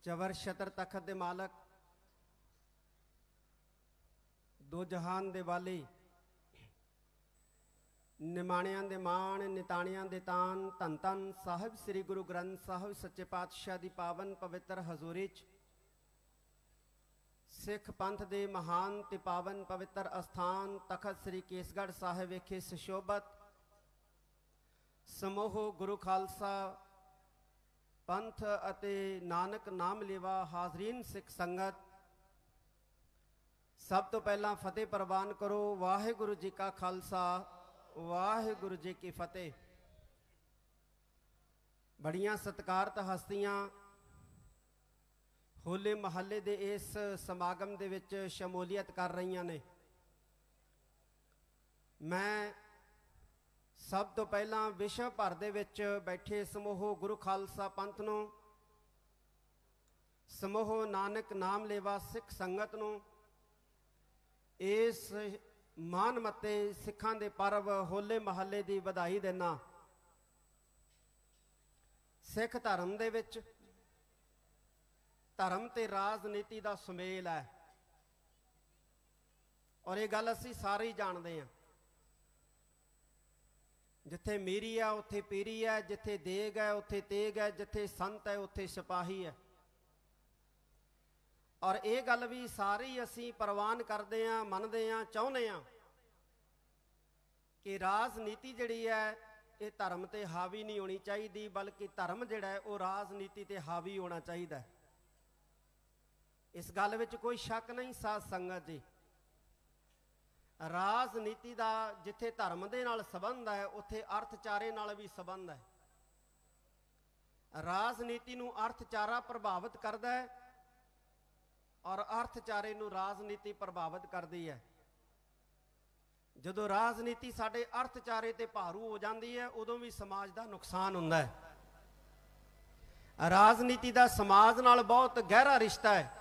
चवर छतर तखत दे मालक, दो जहान दे वाली, निमाणियां दे मान, निताणियां दे तान, धन धन साहिब श्री गुरु ग्रंथ साहिब सच्चे पातशाह दी पावन पवित्र हजूरी च सिख पंथ दे महान ते पावन पवित्र अस्थान तखत श्री केसगढ़ साहिब विखे सुशोभत समूह गुरु खालसा पंथ अते नानक नाम लेवा हाजरीन सिख संगत, सब तो पहला फतेह प्रवान करो। वाहिगुरु जी का खालसा वाहिगुरु जी की फतेह। बड़ियां सत्कारत हस्तियां होले महल्ले दे इस समागम दे विच शमूलीयत कर रही ने। मैं सब तो पहला विश्व भर दे विच बैठे समूह गुरु खालसा पंथ नूं, समूह नानक नाम लेवा सिख संगत नूं इस मान मते सिखां दे पर्व होले महल्ले दी वधाई देना। सिख धर्म दे विच धर्म ते राजनीति दा सुमेल है और ये गल असीं सारे ही जानते हैं। जिथे मीरी है उत्थे पीरी है, जिथे देग है उत्थे तेग है, जिथे संत है उत्थे सिपाही है। और ये गल भी सारे ही असीं प्रवान करते हैं, मनते हैं, चाहुंदे हैं कि राजनीति जिहड़ी है ये धर्म ते हावी नहीं होनी चाहिए, बल्कि धर्म जिहड़ा है वो राजनीति ते हावी होना चाहिए। इस गल विच कोई शक नहीं साध संगत जी। राजनीति का जिथे धर्म दे नाल संबंध है उत्थे अर्थचारे नाल भी संबंध है। राजनीति नूं अर्थचारा प्रभावित करता है और अर्थचारे नूं राजनीति प्रभावित करती है। जदों राजनीति साडे अर्थचारे ते भारू हो जाती है उदों भी समाज का नुकसान हुंदा है। राजनीति का समाज नाल बहुत गहरा रिश्ता है।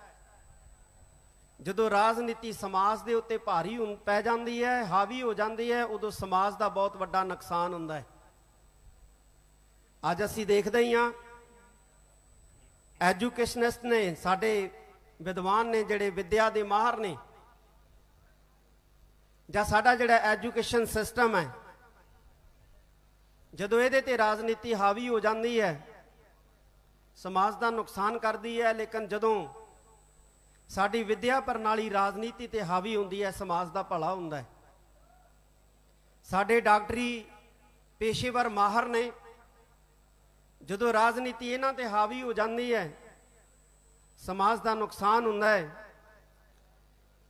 जदों राजनीति समाज के उत्ते भारी पै जाती है, हावी हो जाती है, उदों समाज का बहुत वड्डा नुकसान हुंदा है। अज असीं देखते ही हाँ एजुकेशनिस्ट ने, साडे विद्वान ने, जिहड़े विद्या के माहर ने, जां साडा जिहड़ा एजुकेशन सिस्टम है, जदों इहदे ते राजनीति हावी हो जाती है समाज का नुकसान करती है। लेकिन जदों साडी विद्या प्रणाली राजनीति ते हावी हुंदी है समाज का भला हुंदा है। साडे डॉक्टरी पेशेवर माहर ने, जदों राजनीति इन्हां ते हावी हो जाती है समाज का नुकसान हुंदा है।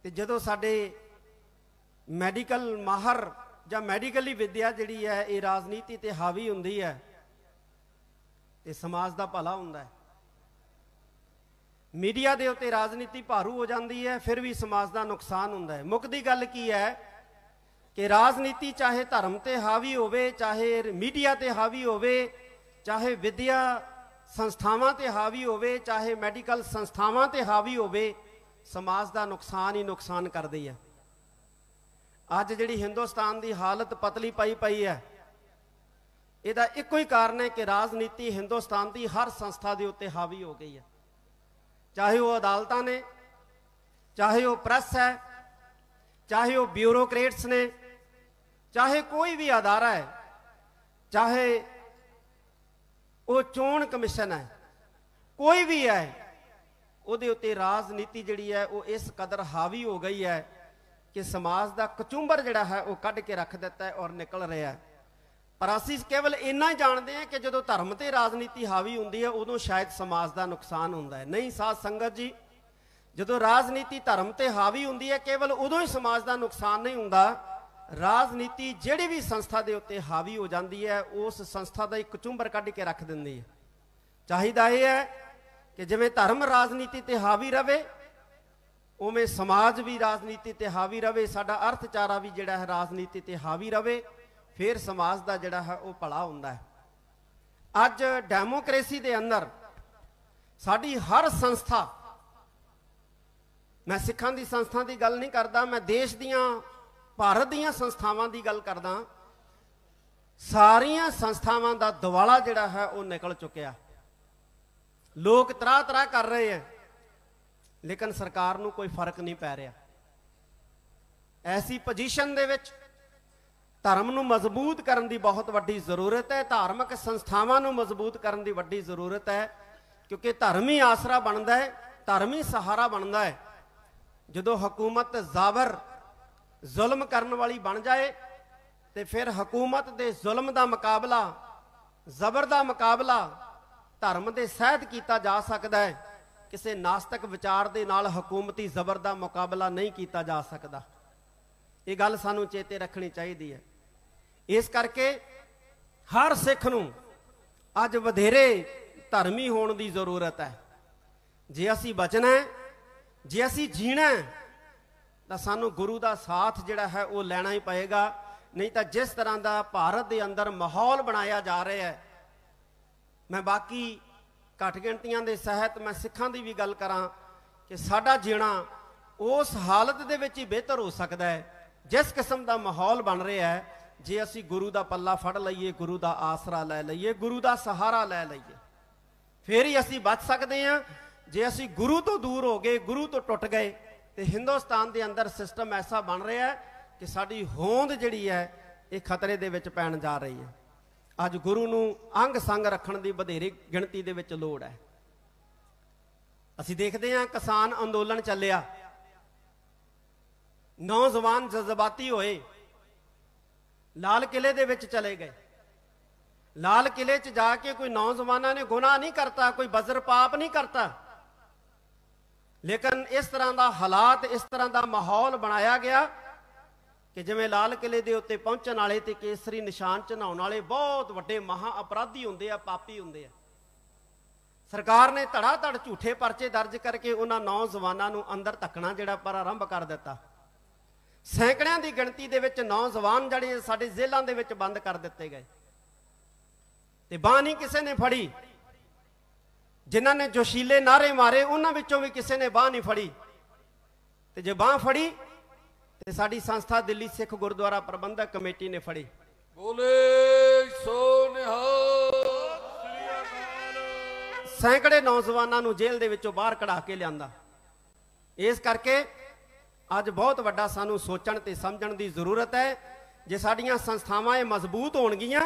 ते जदों साडे मैडिकल माहर जां मैडिकली विद्या जिहड़ी है ये राजनीति ते हावी हुंदी है ते समाज का भला हुंदा है। मीडिया के उत्ते राजनीति भारू हो जाती है फिर भी समाज का नुकसान हुंदा है। मुकदी गल की है कि राजनीति चाहे धर्म ते हावी होवे, चाहे मीडिया ते हावी होवे, चाहे विद्या संस्थावां ते हावी होवे, चाहे मैडिकल संस्थावां ते हावी होवे, समाज का नुकसान ही नुकसान करदी है। अज जिहड़ी हिंदुस्तान की हालत पतली पई है इहदा इक्को ही कारण है कि राजनीति हिंदुस्तान की हर संस्था के उत्ते हावी हो गई है। चाहे वह अदालतां ने, चाहे वह प्रेस है, चाहे वह ब्यूरोक्रेट्स ने, चाहे कोई भी अदारा है, चाहे वह चोण कमिशन है, कोई भी है, उहदे उत्ते राजनीति जिहड़ी है वो इस कदर हावी हो गई है कि समाज का कचुंबर जिहड़ा है वो कढ के रख दिता है और निकल रहा है। पर असीं केवल इन्ना ही जानते हैं कि जदों धर्म ते राजनीति हावी हुंदी है उदों शायद समाज का नुकसान हुंदा है। नहीं साध संगत जी, जदों राजनीति धर्म ते हावी हुंदी है केवल उदों ही समाज का नुकसान नहीं हुंदा। राजनीति जिहड़ी भी संस्था दे उत्ते हावी हो जाती है उस संस्था का एक कचुंबर कढ के रख दिंदी है। चाहिदा यह है कि जिवें धर्म राजनीति ते हावी रहे उवें समाज भी राजनीति ते हावी रहे, साडा अर्थचारा भी जिहड़ा है राजनीति ते हावी रहे, फिर समाज का जिहड़ा है वो भला हुंदा है। अज डेमोक्रेसी के अंदर साडी हर संस्था, मैं सिखां दी संस्था की गल नहीं करदा, मैं देश दियां भारत दियां संस्थावां की गल करदा, सारियां संस्थावां दा दवाला जिहड़ा है वो निकल चुकिया। लोग तराह तराह कर रहे हैं, लेकिन सरकार ਨੂੰ कोई फर्क नहीं पै रहा। ऐसी पोजीशन ਦੇ ਵਿੱਚ धर्म ਨੂੰ मजबूत करने की बहुत वड्डी जरूरत है, धार्मिक संस्थावां ਨੂੰ मजबूत करने की वड्डी जरूरत है, क्योंकि धर्म ही आसरा बनता है, धर्म ही सहारा बनता है। जो हुकूमत जाबर जुल्म करने वाली बन जाए तो फिर हुकूमत के जुल्म का मुकाबला, जबर का मुकाबला धर्म के सहत किया जा सकता है। किसी नास्तिक विचार के नाल हुकूमती जबर का मुकाबला नहीं किया जा सकता। ये गल सानू चेते रखनी चाहिए है। इस करके हर सिख नूं अज वधेरे धर्मी होने की जरूरत है। जे असी बचना है, जे असी जीना है, तो सानू गुरु का साथ जिहड़ा है वो लेना ही पएगा। नहीं तो जिस तरह का भारत के अंदर माहौल बनाया जा रहा है, मैं बाकी घट गिणतियां दे सहत मैं सिखां दी भी गल करां कि साडा जीना उस हालत दे विच ही बेहतर हो सकता है जिस किस्म का माहौल बन रहा है। जे असी गुरु का पल्ला फड़ लईए, गुरु का आसरा लै लईए, गुरु का सहारा लै लईए, फिर ही असी बच सकते हैं। जे असी गुरु तो दूर हो गए, गुरु तो टुट गए, तो हिंदुस्तान के अंदर सिस्टम ऐसा बन रहा है कि साडी होंद जिहड़ी है ये खतरे दे विच पैण जा रही है। अज गुरु नूं अंग संग रखण दी वधेरी गिणती दे विच लोड़ है। असी देखते हैं किसान अंदोलन चलिया, नौजवान जज्बाती होए, लाल किले दे विच चले गए। लाल किले च जाके कोई नौजवानों ने गुनाह नहीं करता, कोई बजर पाप नहीं करता, लेकिन इस तरह का हालात, इस तरह का माहौल बनाया गया कि जिवें लाल किले के उत्ते पहुंचण वाले ते केसरी निशान चढ़ाउण वाले बहुत वड्डे महा अपराधी हुंदे आ, पापी हुंदे आ। सरकार ने धड़ाधड़ झूठे परचे दर्ज करके उन्हां नौजवानों नूं अंदर धक्कना जिहड़ा प्रारंभ कर दिता। सैकड़ियां की गिणती दे विच नौजवान जिहड़े साडे जेलां दे विच बंद कर दिते गए, ते बांह नहीं किसी ने फड़ी। जिन्हां ने जोशीले नारे मारे उन्हां विचों भी किसी ने बांह नहीं फड़ी, ते जे बांह फड़ी ते साडी संस्था दिल्ली सिख गुरुद्वारा प्रबंधक कमेटी ने फड़ी। बोले सो निहाल। सैकड़े नौजवानों नूं जेल दे विचों बाहर कढ़ा के लिआंदा। इस करके अज बहुत वड्डा सानू सोचण ते समझण की जरूरत है। जे साडियां संस्थावां मजबूत होणगियां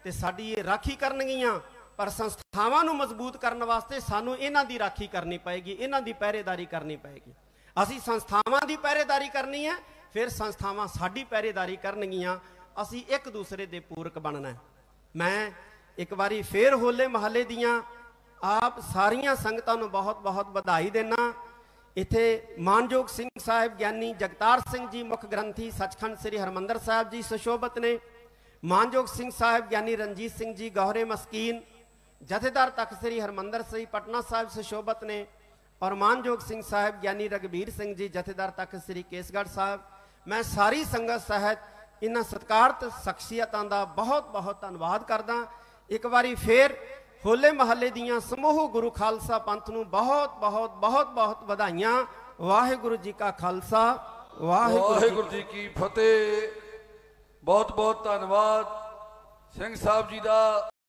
ते साडी ये राखी करनगियां, पर संस्थावां नूं मजबूत करने वास्ते सानू इन्हां दी राखी करनी पएगी, इन्हां दी पहरेदारी करनी पएगी। असी संस्थावां दी पहरेदारी करनी है, फिर संस्थावां साडी पहरेदारी करनगियां। असी एक दूसरे दे पूरक बनना है। मैं एक बारी फिर होले महल्ले दियां आप सारियां संगतां नूं बहुत बहुत बधाई देना। इत्थे मानयोग सिंह साहिब ज्ञानी जगतार सिंह जी मुख ग्रंथी सचखंड श्री हरमंदर साहिब जी सुशोभित ने। मानयोग सिंह साहिब ज्ञानी रणजीत सिंह जी गौहरे मस्कीन जथेदार तख्त श्री हरमंदर श्री पटना साहिब सुशोभित ने, और मानयोग सिंह साहिब ज्ञानी रघबीर सिंह जी जथेदार तख्त श्री केसगढ़ साहब। मैं सारी संगत सहित इन्हां सत्कारत शख्सियतां दा बहुत बहुत धन्नवाद करदा। एक बारी फिर होले महल्ले दियां समूह गुरु खालसा पंथ नूं बहुत बहुत बहुत बहुत बधाइयां। वाहिगुरु जी का खालसा, वाहिगुरु जी की फतेह। बहुत बहुत धन्नवाद सिंह साहब जी का।